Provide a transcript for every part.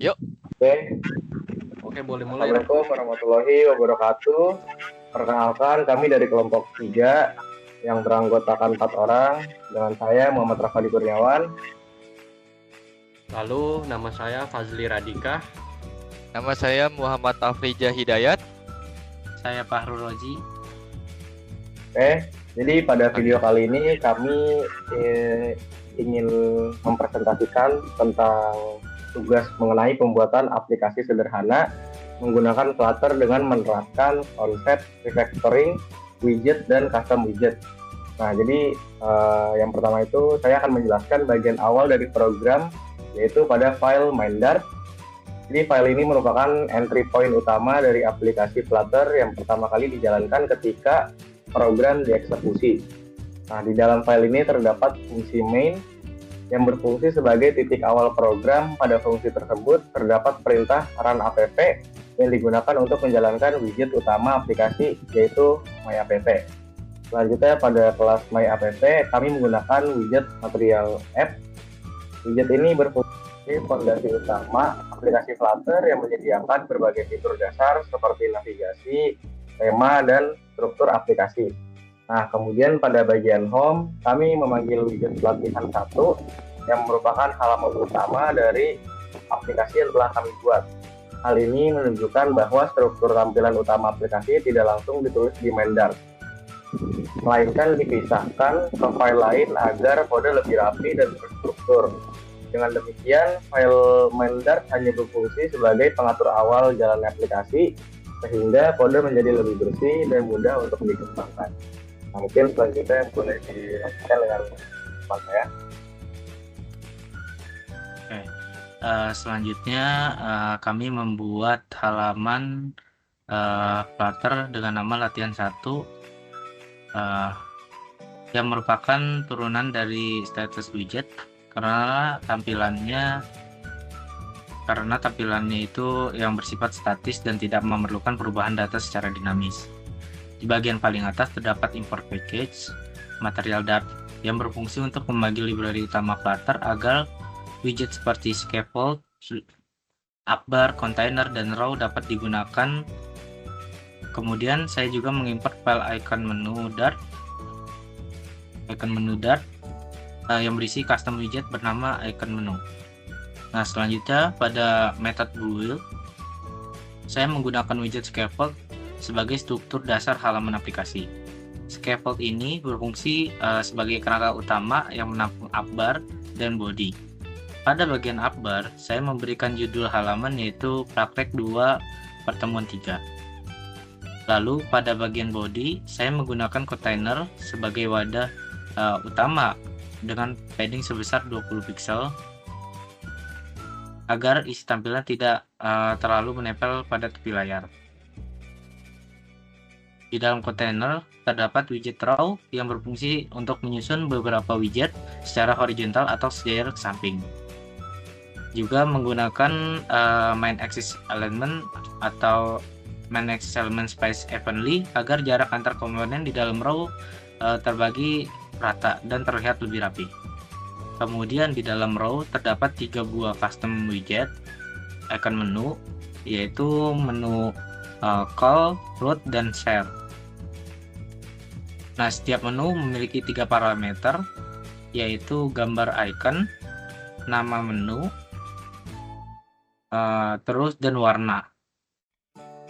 Yuk. Oke, Oke, boleh mulai. Assalamualaikum warahmatullahi wabarakatuh. Perkenalkan, kami dari kelompok 3 yang beranggotakan 4 orang. Dengan saya Muhammad Rafadi Kurniawan. Lalu nama saya Fazli Radika. Nama saya Muhammad Afrija Hidayat. Saya Fahrul Rozi. Oke, jadi pada video kali ini kami ingin mempresentasikan tentang tugas mengenai pembuatan aplikasi sederhana menggunakan Flutter dengan menerapkan konsep refactoring, widget, dan custom widget. Nah, jadi yang pertama itu saya akan menjelaskan bagian awal dari program, yaitu pada file main.dart. Jadi file ini merupakan entry point utama dari aplikasi Flutter yang pertama kali dijalankan ketika program dieksekusi. Nah, di dalam file ini terdapat fungsi main yang berfungsi sebagai titik awal program. Pada fungsi tersebut terdapat perintah run app yang digunakan untuk menjalankan widget utama aplikasi, yaitu myapp. Selanjutnya pada kelas myapp kami menggunakan widget material app. Widget ini berfungsi fondasi utama aplikasi Flutter yang menyediakan berbagai fitur dasar seperti navigasi, tema, dan struktur aplikasi. Nah, kemudian pada bagian home, kami memanggil widget pelatihan 1 yang merupakan halaman utama dari aplikasi yang telah kami buat. Hal ini menunjukkan bahwa struktur tampilan utama aplikasi tidak langsung ditulis di main.dart, melainkan dipisahkan ke file lain agar kode lebih rapi dan terstruktur. Dengan demikian, file main.dart hanya berfungsi sebagai pengatur awal jalannya aplikasi, sehingga kode menjadi lebih bersih dan mudah untuk dikembangkan. Nah, mungkin selanjutnya boleh dilanjutkan dengan teman saya. Oke. Selanjutnya kami membuat halaman Flutter dengan nama latihan 1 yang merupakan turunan dari status widget karena tampilannya itu yang bersifat statis dan tidak memerlukan perubahan data secara dinamis. Di bagian paling atas terdapat import package material Dart yang berfungsi untuk memanggil library utama Flutter agar widget seperti scaffold, upbar, container, dan row dapat digunakan. Kemudian saya juga mengimport file icon menu Dart yang berisi custom widget bernama icon menu. Nah, selanjutnya pada method build saya menggunakan widget scaffold sebagai struktur dasar halaman aplikasi. Scaffold ini berfungsi sebagai kerangka utama yang menampung upbar dan body. Pada bagian upbar, saya memberikan judul halaman yaitu praktek 2 pertemuan 3. Lalu pada bagian body, saya menggunakan container sebagai wadah utama dengan padding sebesar 20 pixel agar isi tampilan tidak terlalu menempel pada tepi layar. Di dalam kontainer terdapat widget row yang berfungsi untuk menyusun beberapa widget secara horizontal atau sejajar ke samping. Juga menggunakan main axis alignment atau main axis element space evenly agar jarak antar komponen di dalam row terbagi rata dan terlihat lebih rapi. Kemudian di dalam row terdapat 3 buah custom widget icon menu, yaitu menu call, root, dan share. Nah, setiap menu memiliki 3 parameter, yaitu gambar icon, nama menu, terus dan warna.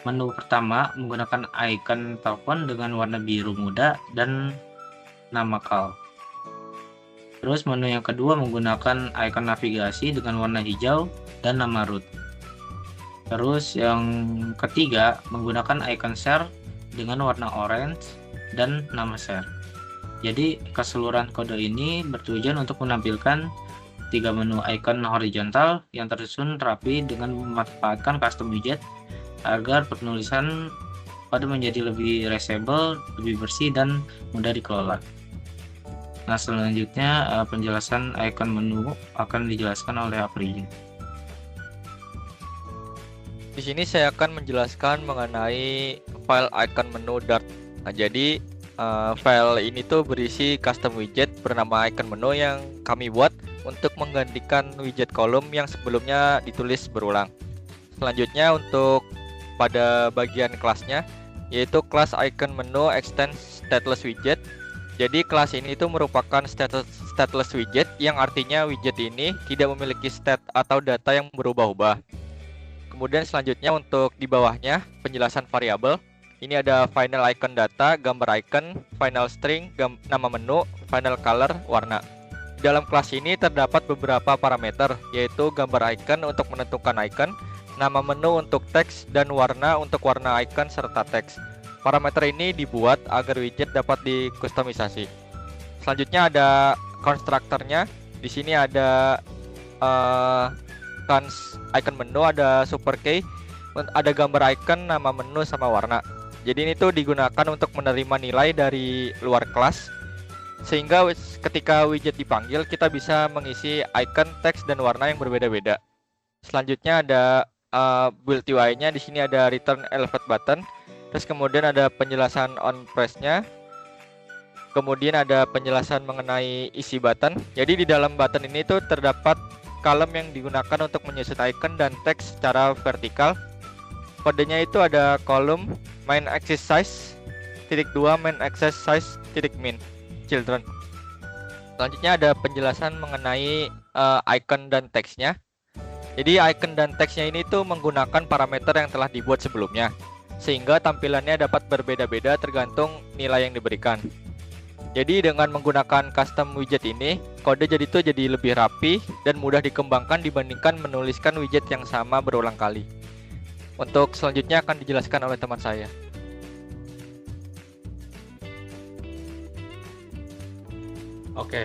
Menu pertama menggunakan icon telepon dengan warna biru muda dan nama call. Terus menu yang kedua menggunakan icon navigasi dengan warna hijau dan nama root. Terus yang ketiga menggunakan icon share dengan warna orange dan nama share. Jadi keseluruhan kode ini bertujuan untuk menampilkan 3 menu icon horizontal yang tersusun rapi dengan memanfaatkan custom widget agar penulisan kode menjadi lebih readable, lebih bersih, dan mudah dikelola. Nah, selanjutnya penjelasan icon menu akan dijelaskan oleh April. Di sini saya akan menjelaskan mengenai file icon menu Dart. Nah, jadi file ini tuh berisi custom widget bernama icon menu yang kami buat untuk menggantikan widget kolom yang sebelumnya ditulis berulang. Selanjutnya untuk pada bagian kelasnya, yaitu kelas icon menu extend stateless widget. Jadi kelas ini itu merupakan stateless widget, yang artinya widget ini tidak memiliki state atau data yang berubah-ubah. Kemudian selanjutnya untuk di bawahnya penjelasan variabel. Ini ada final icon data, gambar icon, final string, nama menu, final color, warna. Di dalam kelas ini terdapat beberapa parameter, yaitu gambar icon untuk menentukan icon, nama menu untuk teks, dan warna untuk warna icon serta teks. Parameter ini dibuat agar widget dapat dikustomisasi. Selanjutnya ada konstruktornya. Di sini ada icon menu, ada super key, ada gambar icon, nama menu, sama warna. Jadi ini tuh digunakan untuk menerima nilai dari luar kelas, sehingga ketika widget dipanggil kita bisa mengisi icon, teks, dan warna yang berbeda-beda. Selanjutnya ada build UI-nya. Di sini ada return elevate button, terus kemudian ada penjelasan on press-nya, kemudian ada penjelasan mengenai isi button. Jadi di dalam button ini tuh terdapat kolom yang digunakan untuk menyusun icon dan teks secara vertikal. Kodenya itu ada kolom main axis size -2 main axis size -min children. Selanjutnya ada penjelasan mengenai icon dan teksnya. Jadi icon dan teksnya ini tuh menggunakan parameter yang telah dibuat sebelumnya, sehingga tampilannya dapat berbeda-beda tergantung nilai yang diberikan. Jadi dengan menggunakan custom widget ini, kode jadi lebih rapi dan mudah dikembangkan dibandingkan menuliskan widget yang sama berulang kali. Untuk selanjutnya akan dijelaskan oleh teman saya. Oke,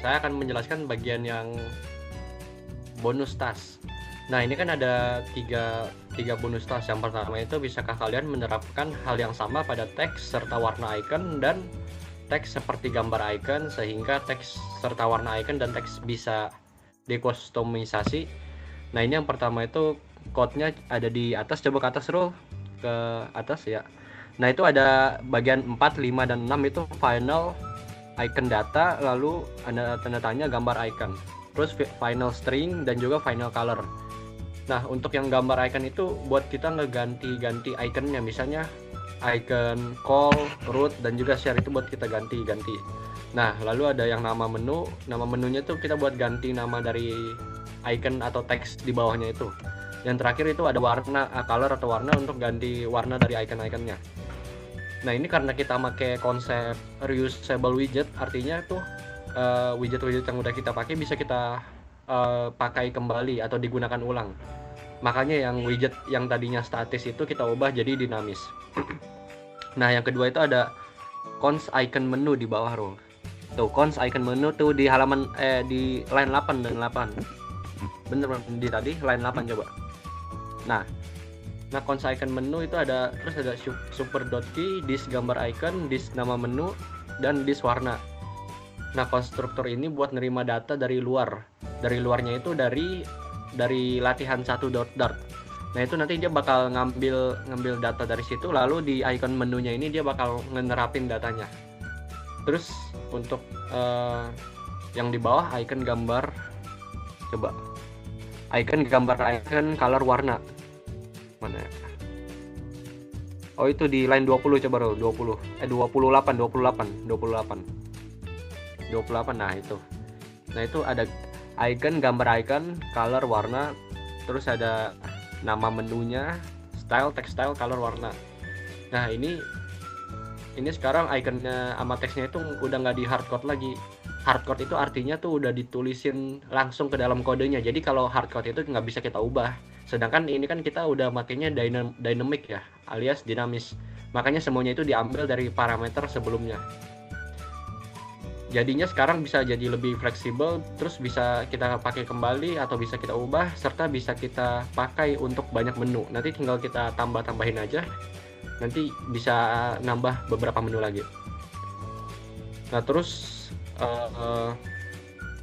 saya akan menjelaskan bagian yang bonus task. Nah, ini kan ada tiga bonus task. Yang pertama itu, bisakah kalian menerapkan hal yang sama pada teks serta warna icon dan teks seperti gambar icon, sehingga teks serta warna icon dan teks bisa dikustomisasi. Nah, ini yang pertama itu code-nya ada di atas. Coba ke atas, Rul, ke atas ya. Nah, itu ada bagian 4, 5, dan 6 itu final icon data, lalu ada tanda tanya gambar icon, terus final string, dan juga final color. Nah, untuk yang gambar icon itu buat kita ngeganti-ganti iconnya, misalnya icon call, root, dan juga share, itu buat kita ganti-ganti. Nah, lalu ada yang nama menu. Nama menunya tuh kita buat ganti nama dari icon atau teks di bawahnya itu. Yang terakhir itu ada warna, color atau warna, untuk ganti warna dari icon-iconnya. Nah, ini karena kita pakai konsep reusable widget, artinya tuh widget-widget yang udah kita pakai bisa kita pakai kembali atau digunakan ulang. Makanya yang widget yang tadinya statis itu kita ubah jadi dinamis. Nah, yang kedua itu ada cons icon menu di bawah, Ro. Tuh, cons icon menu tuh di halaman di line 8 dan 8. Bener di tadi line 8 coba. Nah, cons icon menu itu ada, terus ada super dot key, this gambar icon, this nama menu, dan this warna. Nah, konstruktor ini buat nerima data dari luar. Dari luarnya itu dari latihan 1.dart. Nah, itu nanti dia bakal ngambil data dari situ, lalu di icon menunya ini dia bakal ngenerapin datanya. Terus untuk yang di bawah icon gambar, coba icon gambar, icon color, warna. Mana ya? Oh, itu di line 20 coba, Bro. 28. Nah, itu. Nah, itu ada icon, gambar icon, color, warna, terus ada nama menunya, style, text style, color, warna. Nah, ini sekarang iconnya sama teksnya itu udah nggak di hardcode lagi. Hardcode itu artinya tuh udah ditulisin langsung ke dalam kodenya. Jadi kalau hardcode itu nggak bisa kita ubah. Sedangkan ini kan kita udah makainya dynamic ya, alias dinamis. Makanya semuanya itu diambil dari parameter sebelumnya. Jadinya sekarang bisa jadi lebih fleksibel, terus bisa kita pakai kembali atau bisa kita ubah, serta bisa kita pakai untuk banyak menu. Nanti tinggal kita tambahin aja, nanti bisa nambah beberapa menu lagi. Nah, terus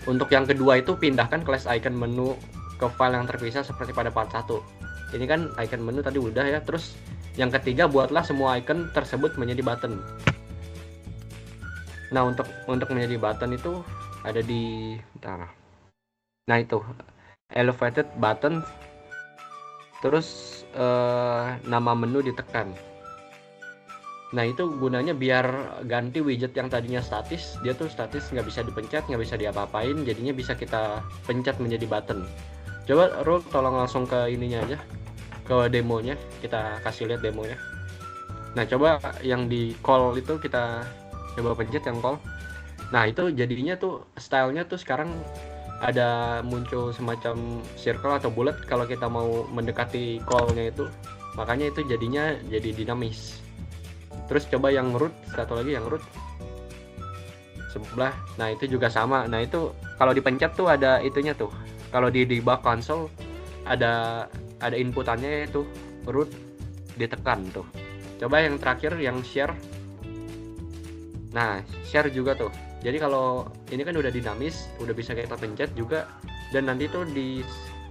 untuk yang kedua itu pindahkan class icon menu ke file yang terpisah seperti pada part 1. Ini kan icon menu tadi udah ya. Terus yang ketiga, buatlah semua icon tersebut menjadi button. Nah, untuk menjadi button itu ada di bentar. Nah itu elevated button, terus nama menu ditekan. Nah itu gunanya biar ganti widget yang tadinya statis, dia tuh statis nggak bisa dipencet, nggak bisa diapa-apain, jadinya bisa kita pencet menjadi button. Coba Rul tolong langsung ke ininya aja, ke demonya, kita kasih lihat demonya. Nah coba yang di call itu kita coba pencet yang call. Nah itu jadinya tuh stylenya tuh sekarang ada muncul semacam circle atau bullet kalau kita mau mendekati callnya itu, makanya itu jadinya jadi dinamis. Terus coba yang root, satu lagi yang root sebelah, nah itu juga sama. Nah itu kalau dipencet tuh ada itunya tuh, kalau di debug console ada inputannya itu root, ditekan tuh. Coba yang terakhir yang share, nah share juga tuh. Jadi kalau ini kan udah dinamis, udah bisa kita pencet juga, dan nanti tuh di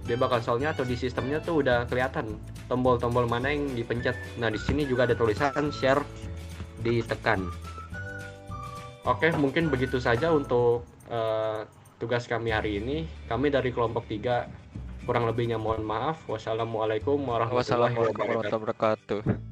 debug console-nya atau di sistemnya tuh udah kelihatan tombol-tombol mana yang dipencet. Nah di sini juga ada tulisan share ditekan. Oke, mungkin begitu saja untuk tugas kami hari ini. Kami dari kelompok 3, kurang lebihnya mohon maaf. Wassalamualaikum warahmatullahi wabarakatuh. Wassalamualaikum warahmatullahi wabarakatuh.